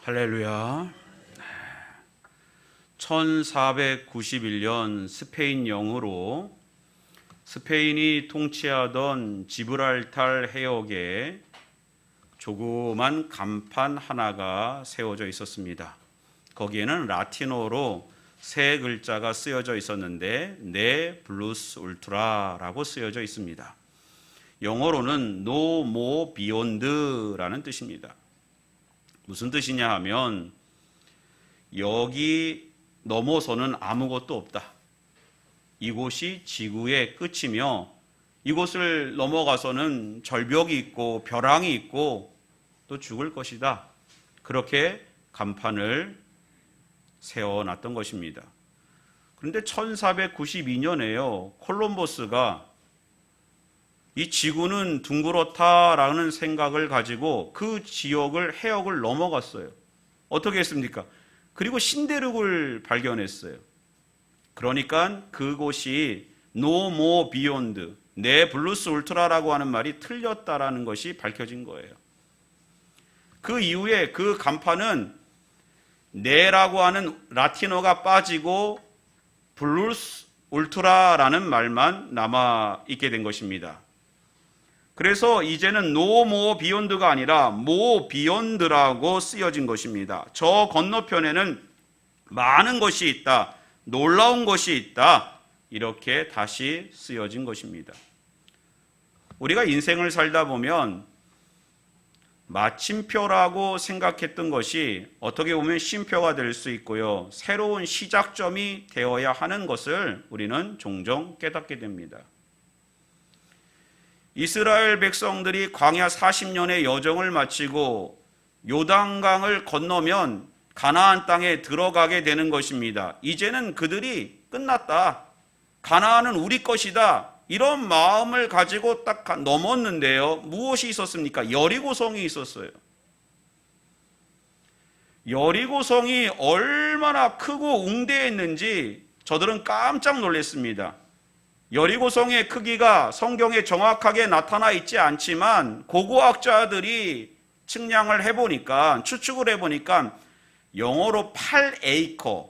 할렐루야. 1491년 스페인 영으로 스페인이 통치하던 지브랄탈 해역에 조그만 간판 하나가 세워져 있었습니다. 거기에는 라틴어로 세 글자가 쓰여져 있었는데 네 블루스 울트라라고 쓰여져 있습니다. 영어로는 No More Beyond라는 뜻입니다. 무슨 뜻이냐 하면 여기 넘어서는 아무것도 없다. 이곳이 지구의 끝이며 이곳을 넘어가서는 절벽이 있고 벼랑이 있고 또 죽을 것이다. 그렇게 간판을 세워놨던 것입니다. 그런데 1492년에요. 콜럼버스가 이 지구는 둥그렇다라는 생각을 가지고 그 지역을 해역을 넘어갔어요. 어떻게 했습니까? 그리고 신대륙을 발견했어요. 그러니까 그곳이 No More Beyond, 네 블루스 울트라라고 하는 말이 틀렸다라는 것이 밝혀진 거예요. 그 이후에 그 간판은 네라고 하는 라틴어가 빠지고 블루스 울트라라는 말만 남아 있게 된 것입니다. 그래서 이제는 No More Beyond가 아니라 More Beyond라고 쓰여진 것입니다. 저 건너편에는 많은 것이 있다, 놀라운 것이 있다, 이렇게 다시 쓰여진 것입니다. 우리가 인생을 살다 보면 마침표라고 생각했던 것이 어떻게 보면 쉼표가 될 수 있고요, 새로운 시작점이 되어야 하는 것을 우리는 종종 깨닫게 됩니다. 이스라엘 백성들이 광야 40년의 여정을 마치고 요단강을 건너면 가나안 땅에 들어가게 되는 것입니다. 이제는 그들이 끝났다. 가나안은 우리 것이다. 이런 마음을 가지고 딱 넘었는데요. 무엇이 있었습니까? 여리고성이 있었어요. 여리고성이 얼마나 크고 웅대했는지 저들은 깜짝 놀랐습니다. 여리고성의 크기가 성경에 정확하게 나타나 있지 않지만 고고학자들이 측량을 해보니까, 추측을 해보니까 영어로 8에이커,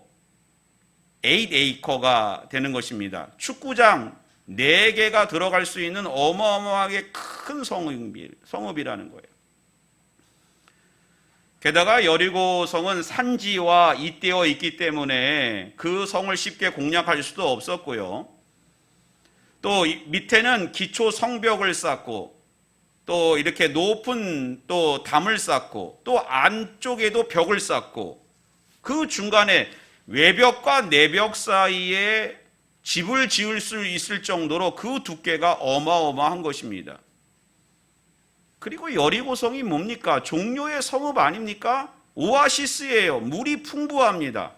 8에이커가 되는 것입니다. 축구장 4개가 들어갈 수 있는 어마어마하게 큰 성읍이라는 거예요. 게다가 여리고성은 산지와 잇대어 있기 때문에 그 성을 쉽게 공략할 수도 없었고요. 또 밑에는 기초 성벽을 쌓고 또 이렇게 높은 또 담을 쌓고 또 안쪽에도 벽을 쌓고 그 중간에 외벽과 내벽 사이에 집을 지을 수 있을 정도로 그 두께가 어마어마한 것입니다. 그리고 여리고성이 뭡니까? 종려의 성읍 아닙니까? 오아시스예요. 물이 풍부합니다.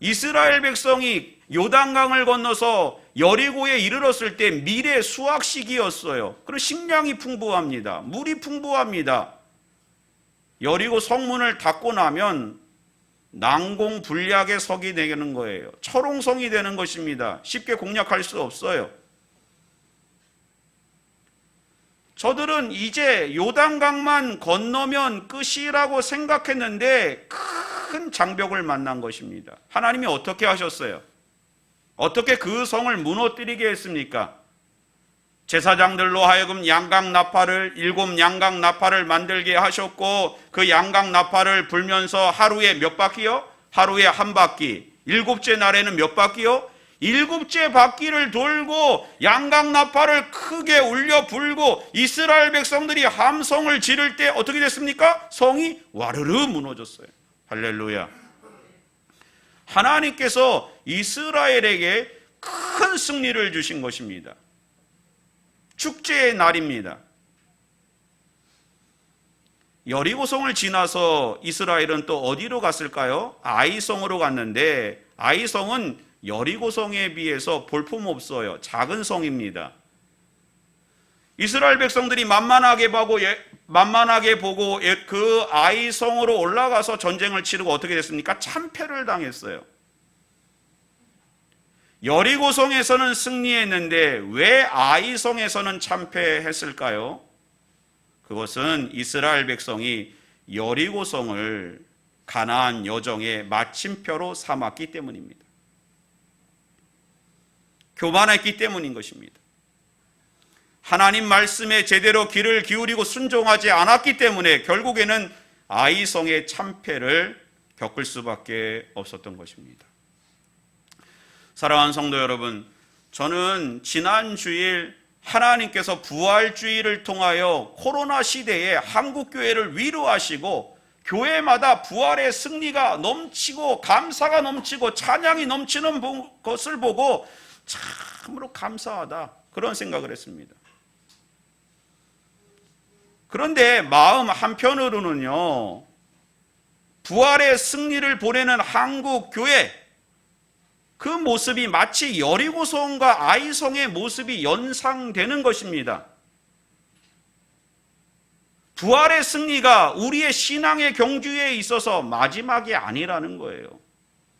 이스라엘 백성이 요단강을 건너서 여리고에 이르렀을 때 밀의 수확 시기였어요. 그리고 식량이 풍부합니다. 물이 풍부합니다. 여리고 성문을 닫고 나면 난공불락의 석이 되는 거예요. 철옹성이 되는 것입니다. 쉽게 공략할 수 없어요. 저들은 이제 요단강만 건너면 끝이라고 생각했는데 큰 장벽을 만난 것입니다. 하나님이 어떻게 하셨어요? 어떻게 그 성을 무너뜨리게 했습니까? 제사장들로 하여금 양강나팔을 7 양강나팔을 만들게 하셨고 그 양강나팔을 불면서 하루에 몇 바퀴요? 하루에 1바퀴. 7째 날에는 몇 바퀴요? 7째 바퀴를 돌고 양강나팔을 크게 울려 불고 이스라엘 백성들이 함성을 지를 때 어떻게 됐습니까? 성이 와르르 무너졌어요. 할렐루야. 하나님께서 이스라엘에게 큰 승리를 주신 것입니다. 축제의 날입니다. 여리고성을 지나서 이스라엘은 또 어디로 갔을까요? 아이성으로 갔는데 아이성은 여리고성에 비해서 볼품없어요. 작은 성입니다. 이스라엘 백성들이 만만하게 보고 그 아이성으로 올라가서 전쟁을 치르고 어떻게 됐습니까? 참패를 당했어요. 여리고성에서는 승리했는데 왜 아이성에서는 참패했을까요? 그것은 이스라엘 백성이 여리고성을 가나안 여정의 마침표로 삼았기 때문입니다. 교만했기 때문인 것입니다. 하나님 말씀에 제대로 귀를 기울이고 순종하지 않았기 때문에 결국에는 아이성의 참패를 겪을 수밖에 없었던 것입니다. 사랑하는 성도 여러분, 저는 지난 주일 하나님께서 부활주의를 통하여 코로나 시대에 한국교회를 위로하시고 교회마다 부활의 승리가 넘치고 감사가 넘치고 찬양이 넘치는 것을 보고 참으로 감사하다, 그런 생각을 했습니다. 그런데 마음 한편으로는요, 부활의 승리를 보내는 한국 교회, 그 모습이 마치 여리고성과 아이성의 모습이 연상되는 것입니다. 부활의 승리가 우리의 신앙의 경주에 있어서 마지막이 아니라는 거예요.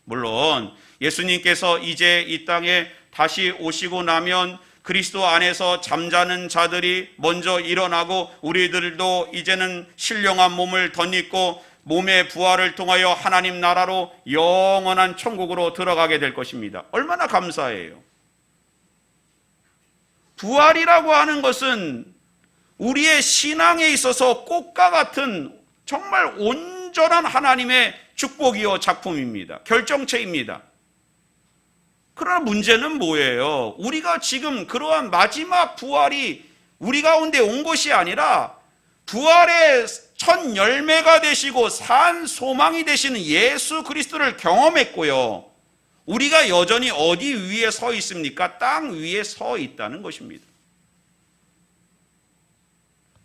물론 예수님께서 이제 이 땅에 다시 오시고 나면 그리스도 안에서 잠자는 자들이 먼저 일어나고 우리들도 이제는 신령한 몸을 덧입고 몸의 부활을 통하여 하나님 나라로 영원한 천국으로 들어가게 될 것입니다. 얼마나 감사해요. 부활이라고 하는 것은 우리의 신앙에 있어서 꽃과 같은 정말 온전한 하나님의 축복이요 작품입니다. 결정체입니다. 그러나 문제는 뭐예요? 우리가 지금 그러한 마지막 부활이 우리 가운데 온 것이 아니라 부활의 첫 열매가 되시고 산 소망이 되시는 예수 그리스도를 경험했고요. 우리가 여전히 어디 위에 서 있습니까? 땅 위에 서 있다는 것입니다.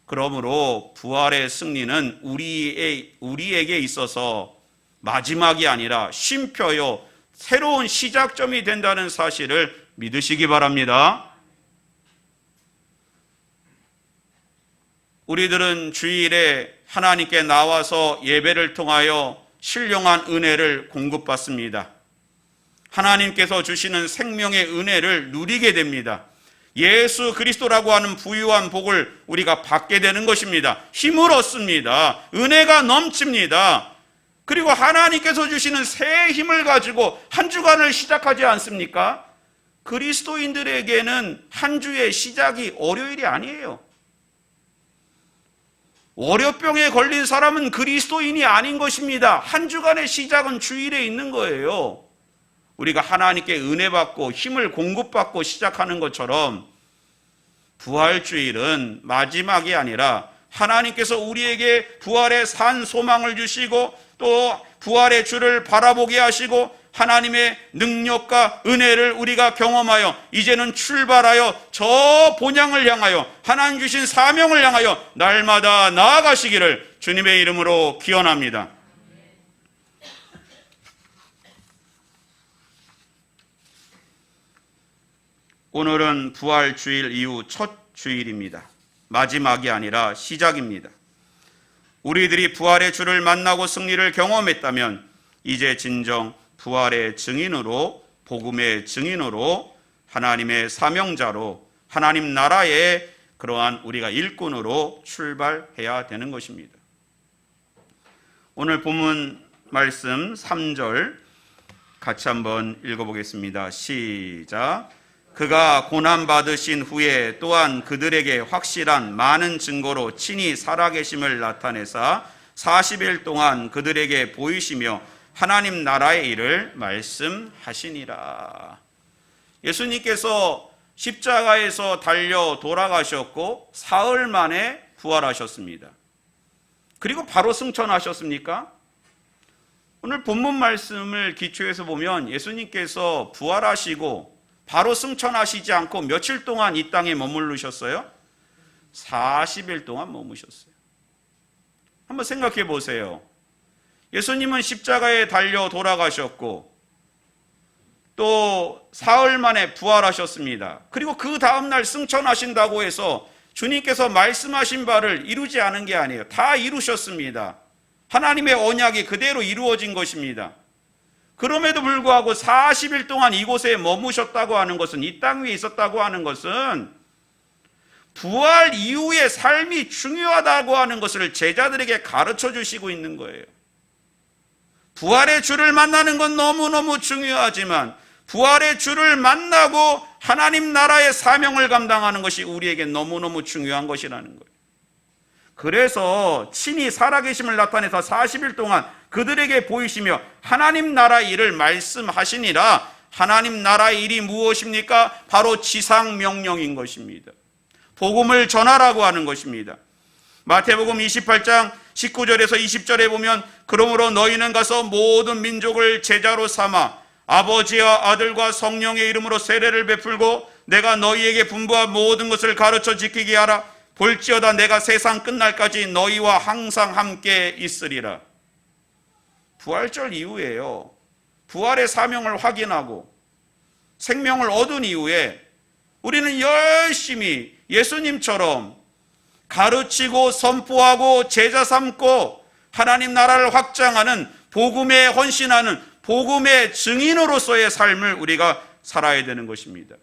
그러므로 부활의 승리는 우리에게 있어서 마지막이 아니라 쉼표요, 새로운 시작점이 된다는 사실을 믿으시기 바랍니다. 우리들은 주일에 하나님께 나와서 예배를 통하여 신령한 은혜를 공급받습니다. 하나님께서 주시는 생명의 은혜를 누리게 됩니다. 예수 그리스도라고 하는 부유한 복을 우리가 받게 되는 것입니다. 힘을 얻습니다. 은혜가 넘칩니다. 그리고 하나님께서 주시는 새 힘을 가지고 한 주간을 시작하지 않습니까? 그리스도인들에게는 한 주의 시작이 월요일이 아니에요. 월요병에 걸린 사람은 그리스도인이 아닌 것입니다. 한 주간의 시작은 주일에 있는 거예요. 우리가 하나님께 은혜 받고 힘을 공급받고 시작하는 것처럼 부활주일은 마지막이 아니라 하나님께서 우리에게 부활의 산 소망을 주시고 또 부활의 주를 바라보게 하시고 하나님의 능력과 은혜를 우리가 경험하여 이제는 출발하여 저 본향을 향하여 하나님 주신 사명을 향하여 날마다 나아가시기를 주님의 이름으로 기원합니다. 오늘은 부활주일 이후 첫 주일입니다. 마지막이 아니라 시작입니다. 우리들이 부활의 주를 만나고 승리를 경험했다면 이제 진정 부활의 증인으로, 복음의 증인으로, 하나님의 사명자로, 하나님 나라의 그러한 우리가 일꾼으로 출발해야 되는 것입니다. 오늘 본문 말씀 3절 같이 한번 읽어보겠습니다. 시작. 그가 고난받으신 후에 또한 그들에게 확실한 많은 증거로 친히 살아계심을 나타내사 40일 동안 그들에게 보이시며 하나님 나라의 일을 말씀하시니라. 예수님께서 십자가에서 달려 돌아가셨고 사흘 만에 부활하셨습니다. 그리고 바로 승천하셨습니까? 오늘 본문 말씀을 기초해서 보면 예수님께서 부활하시고 바로 승천하시지 않고 며칠 동안 이 땅에 머무르셨어요? 40일 동안 머무셨어요. 한번 생각해 보세요. 예수님은 십자가에 달려 돌아가셨고 또 사흘 만에 부활하셨습니다. 그리고 그 다음날 승천하신다고 해서 주님께서 말씀하신 바를 이루지 않은 게 아니에요. 다 이루셨습니다. 하나님의 언약이 그대로 이루어진 것입니다. 그럼에도 불구하고 40일 동안 이곳에 머무셨다고 하는 것은, 이 땅 위에 있었다고 하는 것은 부활 이후의 삶이 중요하다고 하는 것을 제자들에게 가르쳐 주시고 있는 거예요. 부활의 주를 만나는 건 너무너무 중요하지만 부활의 주를 만나고 하나님 나라의 사명을 감당하는 것이 우리에게 너무너무 중요한 것이라는 거예요. 그래서 친히 살아계심을 나타내서 40일 동안 그들에게 보이시며 하나님 나라 일을 말씀하시니라. 하나님 나라의 일이 무엇입니까? 바로 지상명령인 것입니다. 복음을 전하라고 하는 것입니다. 마태복음 28장 19절에서 20절에 보면 그러므로 너희는 가서 모든 민족을 제자로 삼아 아버지와 아들과 성령의 이름으로 세례를 베풀고 내가 너희에게 분부한 모든 것을 가르쳐 지키게 하라. 볼지어다 내가 세상 끝날까지 너희와 항상 함께 있으리라. 부활절 이후에요. 부활의 사명을 확인하고 생명을 얻은 이후에 우리는 열심히 예수님처럼 가르치고 선포하고 제자 삼고 하나님 나라를 확장하는 복음에 헌신하는 복음의 증인으로서의 삶을 우리가 살아야 되는 것입니다.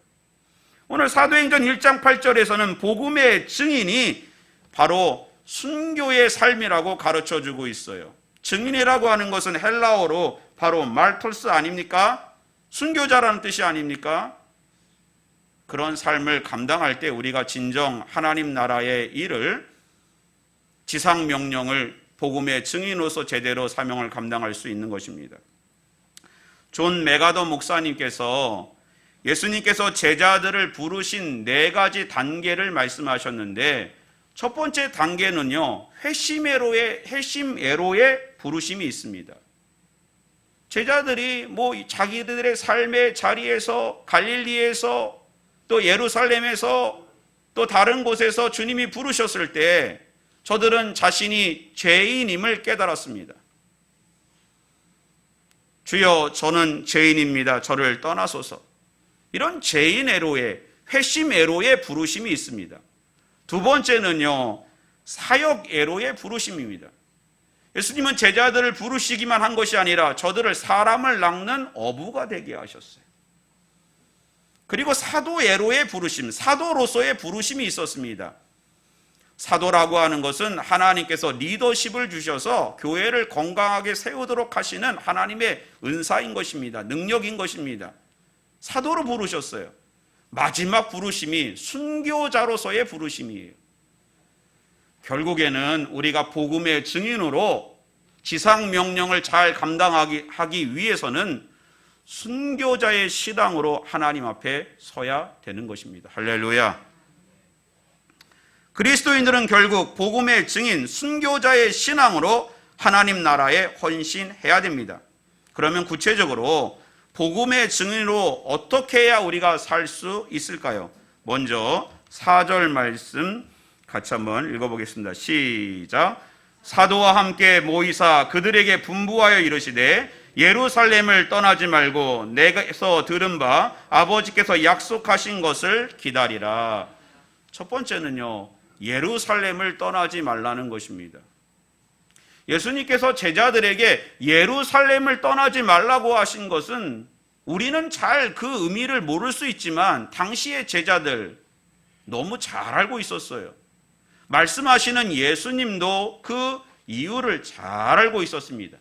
오늘 사도행전 1장 8절에서는 복음의 증인이 바로 순교의 삶이라고 가르쳐주고 있어요. 증인이라고 하는 것은 헬라어로 바로 말토스 아닙니까? 순교자라는 뜻이 아닙니까? 그런 삶을 감당할 때 우리가 진정 하나님 나라의 일을 지상 명령을 복음의 증인으로서 제대로 사명을 감당할 수 있는 것입니다. 존 메가더 목사님께서 예수님께서 제자들을 부르신 4가지 단계를 말씀하셨는데 첫 번째 단계는요, 회심애로의 부르심이 있습니다. 제자들이 자기들의 삶의 자리에서 갈릴리에서 또 예루살렘에서 또 다른 곳에서 주님이 부르셨을 때 저들은 자신이 죄인임을 깨달았습니다. 주여 저는 죄인입니다. 저를 떠나소서. 이런 죄인애로의 회심애로의 부르심이 있습니다. 두 번째는요, 사역애로의 부르심입니다. 예수님은 제자들을 부르시기만 한 것이 아니라 저들을 사람을 낚는 어부가 되게 하셨어요. 그리고 사도애로의 부르심, 사도로서의 부르심이 있었습니다. 사도라고 하는 것은 하나님께서 리더십을 주셔서 교회를 건강하게 세우도록 하시는 하나님의 은사인 것입니다. 능력인 것입니다. 사도로 부르셨어요. 마지막 부르심이 순교자로서의 부르심이에요. 결국에는 우리가 복음의 증인으로 지상 명령을 잘 감당하기 위해서는 순교자의 시당으로 하나님 앞에 서야 되는 것입니다. 할렐루야. 그리스도인들은 결국 복음의 증인, 순교자의 신앙으로 하나님 나라에 헌신해야 됩니다. 그러면 구체적으로 복음의 증인으로 어떻게 해야 우리가 살 수 있을까요? 먼저 4절 말씀 같이 한번 읽어보겠습니다. 시작. 사도와 함께 모이사 그들에게 분부하여 이르시되 예루살렘을 떠나지 말고 내게서 들은 바 아버지께서 약속하신 것을 기다리라. 첫 번째는요, 예루살렘을 떠나지 말라는 것입니다. 예수님께서 제자들에게 예루살렘을 떠나지 말라고 하신 것은 우리는 잘 그 의미를 모를 수 있지만 당시의 제자들 너무 잘 알고 있었어요. 말씀하시는 예수님도 그 이유를 잘 알고 있었습니다.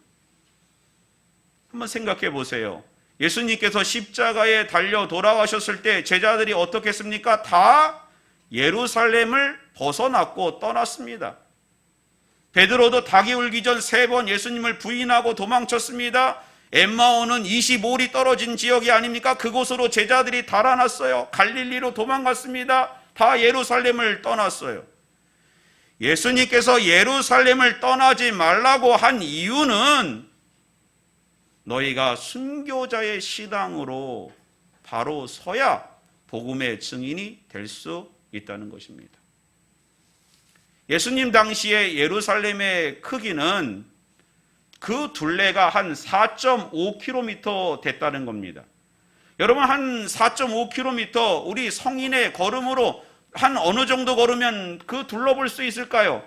한번 생각해 보세요. 예수님께서 십자가에 달려 돌아가셨을 때 제자들이 어떻게 했습니까? 다 예루살렘을 벗어났고 떠났습니다. 베드로도 닭이 울기 전 3번 예수님을 부인하고 도망쳤습니다. 엠마오는 25리 떨어진 지역이 아닙니까? 그곳으로 제자들이 달아났어요. 갈릴리로 도망갔습니다. 다 예루살렘을 떠났어요. 예수님께서 예루살렘을 떠나지 말라고 한 이유는 너희가 순교자의 시당으로 바로 서야 복음의 증인이 될 수 있다는 것입니다. 예수님 당시에 예루살렘의 크기는 그 둘레가 한 4.5km 됐다는 겁니다. 여러분, 한 4.5km 우리 성인의 걸음으로 한 어느 정도 걸으면 그 둘러볼 수 있을까요?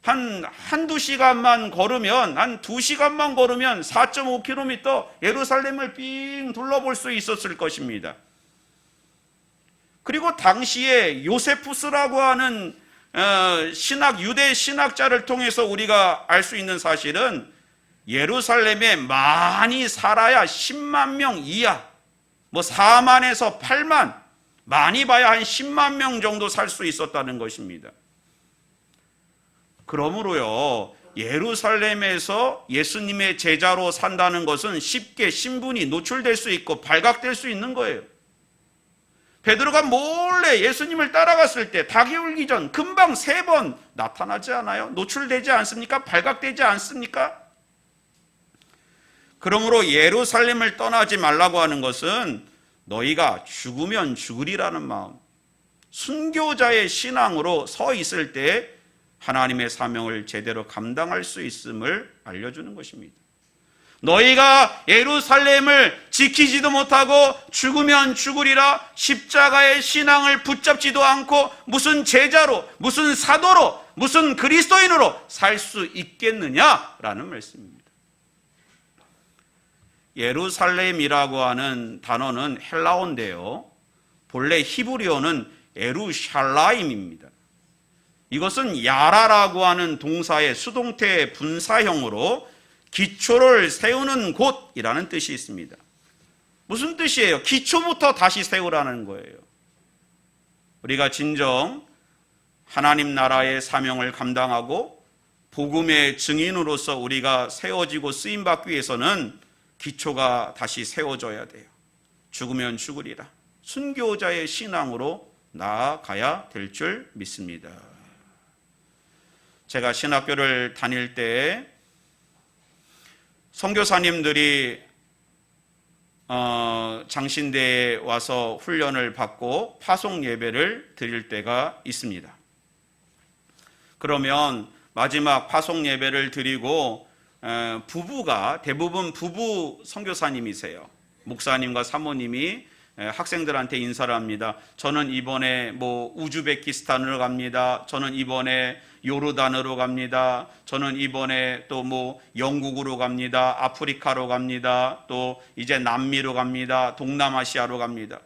한두 시간만 걸으면, 한 2시간만 걸으면 4.5km 예루살렘을 삥 둘러볼 수 있었을 것입니다. 그리고 당시에 요세푸스라고 하는 유대 신학자를 통해서 우리가 알 수 있는 사실은 예루살렘에 많이 살아야 10만 명 이하, 4만에서 8만, 많이 봐야 한 10만 명 정도 살 수 있었다는 것입니다. 그러므로요, 예루살렘에서 예수님의 제자로 산다는 것은 쉽게 신분이 노출될 수 있고 발각될 수 있는 거예요. 베드로가 몰래 예수님을 따라갔을 때 닭이 울기 전 금방 3번 나타나지 않아요? 노출되지 않습니까? 발각되지 않습니까? 그러므로 예루살렘을 떠나지 말라고 하는 것은 너희가 죽으면 죽으리라는 마음, 순교자의 신앙으로 서 있을 때 하나님의 사명을 제대로 감당할 수 있음을 알려주는 것입니다. 너희가 예루살렘을 지키지도 못하고 죽으면 죽으리라 십자가의 신앙을 붙잡지도 않고 무슨 제자로, 무슨 사도로, 무슨 그리스도인으로 살 수 있겠느냐라는 말씀입니다. 예루살렘이라고 하는 단어는 헬라어인데요, 본래 히브리어는 에루샬라임입니다. 이것은 야라라고 하는 동사의 수동태 분사형으로 기초를 세우는 곳이라는 뜻이 있습니다. 무슨 뜻이에요? 기초부터 다시 세우라는 거예요. 우리가 진정 하나님 나라의 사명을 감당하고 복음의 증인으로서 우리가 세워지고 쓰임받기 위해서는 기초가 다시 세워져야 돼요. 죽으면 죽으리라. 순교자의 신앙으로 나아가야 될 줄 믿습니다. 제가 신학교를 다닐 때 선교사님들이 장신대에 와서 훈련을 받고 파송 예배를 드릴 때가 있습니다. 그러면 마지막 파송 예배를 드리고 부부가 대부분 부부 선교사님이세요. 목사님과 사모님이 학생들한테 인사를 합니다. 저는 이번에 우즈베키스탄으로 갑니다. 저는 이번에 요르단으로 갑니다. 저는 이번에 또 영국으로 갑니다. 아프리카로 갑니다. 또 이제 남미로 갑니다. 동남아시아로 갑니다.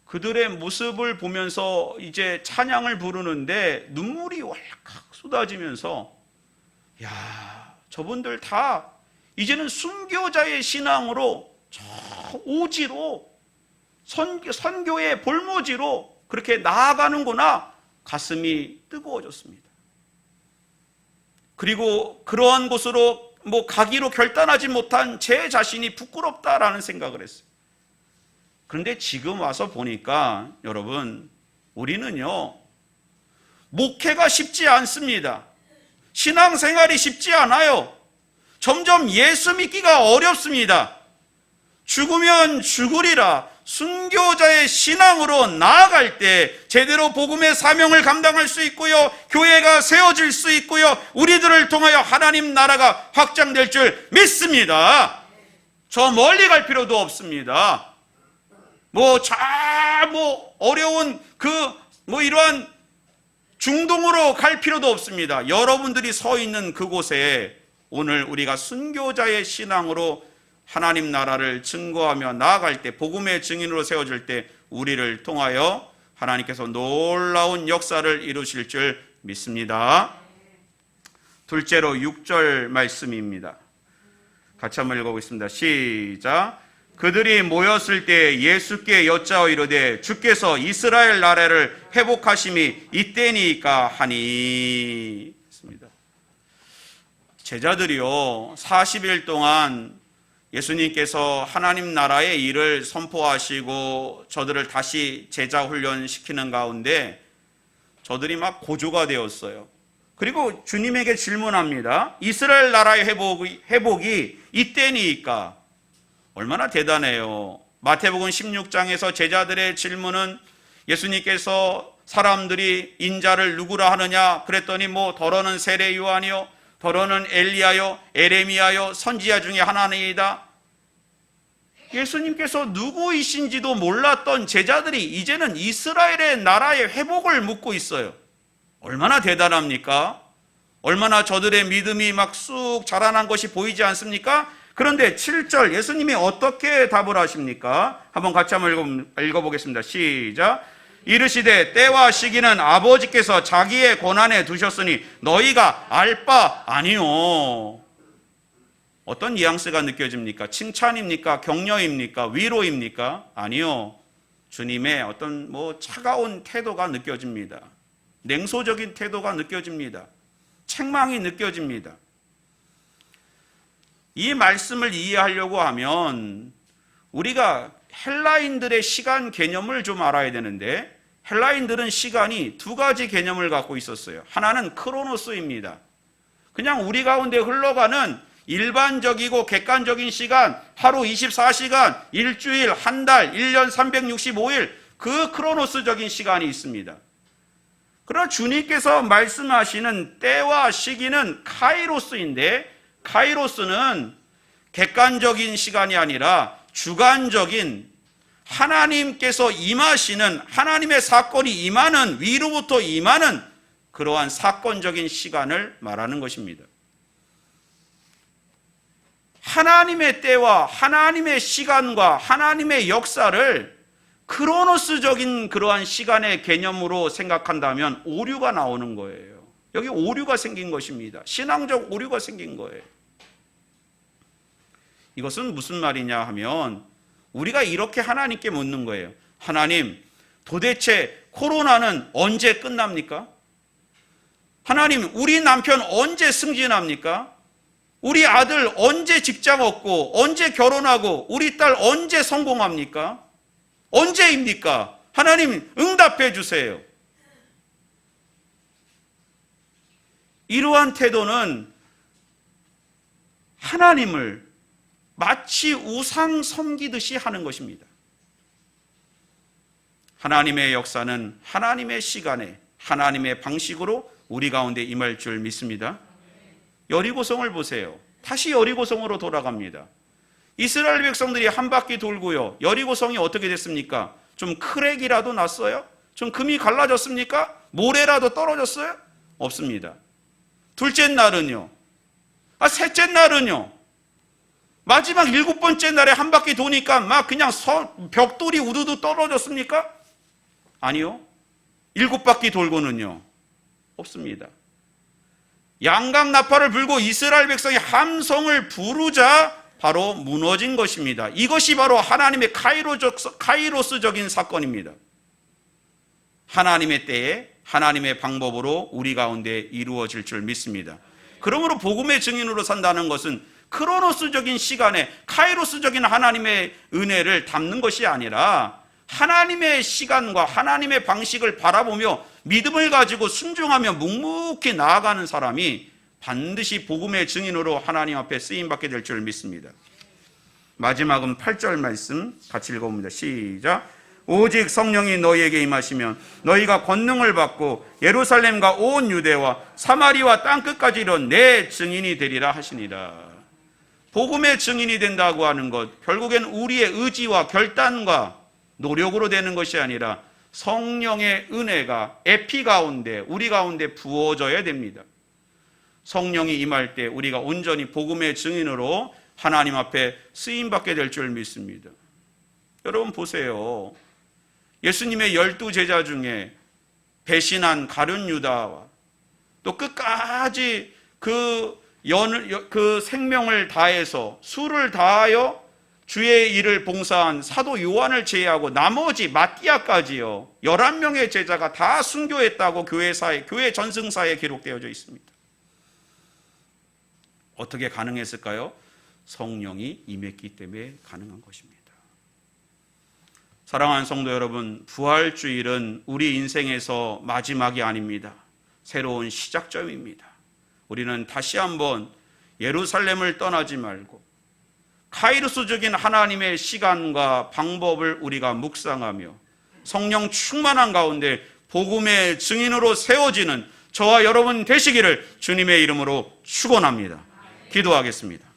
그들의 모습을 보면서 이제 찬양을 부르는데 눈물이 왈칵 쏟아지면서, 야, 저분들 다 이제는 순교자의 신앙으로 저 오지로 선교의 볼모지로 그렇게 나아가는구나. 가슴이 뜨거워졌습니다. 그리고 그러한 곳으로 가기로 결단하지 못한 제 자신이 부끄럽다라는 생각을 했어요. 그런데 지금 와서 보니까 여러분, 우리는요, 목회가 쉽지 않습니다. 신앙생활이 쉽지 않아요. 점점 예수 믿기가 어렵습니다. 죽으면 죽으리라 순교자의 신앙으로 나아갈 때 제대로 복음의 사명을 감당할 수 있고요, 교회가 세워질 수 있고요, 우리들을 통하여 하나님 나라가 확장될 줄 믿습니다. 저 멀리 갈 필요도 없습니다. 어려운 이러한 중동으로 갈 필요도 없습니다. 여러분들이 서 있는 그곳에 오늘 우리가 순교자의 신앙으로 하나님 나라를 증거하며 나아갈 때, 복음의 증인으로 세워질 때 우리를 통하여 하나님께서 놀라운 역사를 이루실 줄 믿습니다. 둘째로 6절 말씀입니다. 같이 한번 읽어보겠습니다. 시작. 그들이 모였을 때 예수께 여짜어 이르되 주께서 이스라엘 나라를 회복하심이 이때니까 하니. 제자들이요, 40일 동안 예수님께서 하나님 나라의 일을 선포하시고 저들을 다시 제자 훈련시키는 가운데 저들이 막 고조가 되었어요. 그리고 주님에게 질문합니다. 이스라엘 나라의 회복이 이때니까. 얼마나 대단해요. 마태복음 16장에서 제자들의 질문은 예수님께서 사람들이 인자를 누구라 하느냐 그랬더니 더러는 세례 요한이요, 더러는 엘리야요, 에레미야요, 선지자 중에 하나이다. 예수님께서 누구이신지도 몰랐던 제자들이 이제는 이스라엘의 나라의 회복을 묻고 있어요. 얼마나 대단합니까? 얼마나 저들의 믿음이 막 쑥 자라난 것이 보이지 않습니까? 그런데 7절 예수님이 어떻게 답을 하십니까? 한번 같이 한번 읽어보겠습니다. 시작. 이르시되 때와 시기는 아버지께서 자기의 권한에 두셨으니 너희가 알 바 아니요. 어떤 뉘앙스가 느껴집니까? 칭찬입니까? 격려입니까? 위로입니까? 아니요. 주님의 어떤 차가운 태도가 느껴집니다. 냉소적인 태도가 느껴집니다. 책망이 느껴집니다. 이 말씀을 이해하려고 하면 우리가 헬라인들의 시간 개념을 좀 알아야 되는데, 헬라인들은 시간이 두 가지 개념을 갖고 있었어요. 하나는 크로노스입니다. 그냥 우리 가운데 흘러가는 일반적이고 객관적인 시간, 하루 24시간, 일주일, 한 달, 1년 365일, 그 크로노스적인 시간이 있습니다. 그러나 주님께서 말씀하시는 때와 시기는 카이로스인데, 카이로스는 객관적인 시간이 아니라 주관적인, 하나님께서 임하시는, 하나님의 사건이 임하는, 위로부터 임하는 그러한 사건적인 시간을 말하는 것입니다. 하나님의 때와 하나님의 시간과 하나님의 역사를 크로노스적인 그러한 시간의 개념으로 생각한다면 오류가 나오는 거예요. 여기 오류가 생긴 것입니다. 신앙적 오류가 생긴 거예요. 이것은 무슨 말이냐 하면 우리가 이렇게 하나님께 묻는 거예요. 하나님, 도대체 코로나는 언제 끝납니까? 하나님, 우리 남편 언제 승진합니까? 우리 아들 언제 직장 얻고 언제 결혼하고 우리 딸 언제 성공합니까? 언제입니까? 하나님, 응답해 주세요. 이러한 태도는 하나님을 마치 우상 섬기듯이 하는 것입니다. 하나님의 역사는 하나님의 시간에 하나님의 방식으로 우리 가운데 임할 줄 믿습니다. 여리고성을 보세요. 다시 여리고성으로 돌아갑니다. 이스라엘 백성들이 한 바퀴 돌고요. 여리고성이 어떻게 됐습니까? 좀 크랙이라도 났어요? 좀 금이 갈라졌습니까? 모래라도 떨어졌어요? 없습니다. 둘째 날은요? 셋째 날은요? 마지막 7번째 날에 한 바퀴 도니까 막 그냥 벽돌이 우두두 떨어졌습니까? 아니요. 7바퀴 돌고는요? 없습니다. 양강 나팔을 불고 이스라엘 백성이 함성을 부르자 바로 무너진 것입니다. 이것이 바로 하나님의 카이로스적인 사건입니다. 하나님의 때에 하나님의 방법으로 우리 가운데 이루어질 줄 믿습니다. 그러므로 복음의 증인으로 산다는 것은 크로노스적인 시간에 카이로스적인 하나님의 은혜를 담는 것이 아니라 하나님의 시간과 하나님의 방식을 바라보며 믿음을 가지고 순종하며 묵묵히 나아가는 사람이 반드시 복음의 증인으로 하나님 앞에 쓰임받게 될 줄 믿습니다. 마지막은 8절 말씀 같이 읽어봅니다. 시작. 오직 성령이 너희에게 임하시면 너희가 권능을 받고 예루살렘과 온 유대와 사마리와 땅끝까지 이른 내 증인이 되리라 하시니라. 복음의 증인이 된다고 하는 것, 결국엔 우리의 의지와 결단과 노력으로 되는 것이 아니라 성령의 은혜가 에피 가운데, 우리 가운데 부어져야 됩니다. 성령이 임할 때 우리가 온전히 복음의 증인으로 하나님 앞에 쓰임받게 될 줄 믿습니다. 여러분 보세요. 예수님의 12제자 중에 배신한 가룟 유다와 또 끝까지 그 생명을 다해서 수를 다하여 주의 일을 봉사한 사도 요한을 제외하고 나머지 마띠아까지요 11명의 제자가 다 순교했다고 교회 전승사에 기록되어져 있습니다. 어떻게 가능했을까요? 성령이 임했기 때문에 가능한 것입니다. 사랑하는 성도 여러분, 부활주일은 우리 인생에서 마지막이 아닙니다. 새로운 시작점입니다. 우리는 다시 한번 예루살렘을 떠나지 말고 카이로스적인 하나님의 시간과 방법을 우리가 묵상하며 성령 충만한 가운데 복음의 증인으로 세워지는 저와 여러분 되시기를 주님의 이름으로 축원합니다. 기도하겠습니다.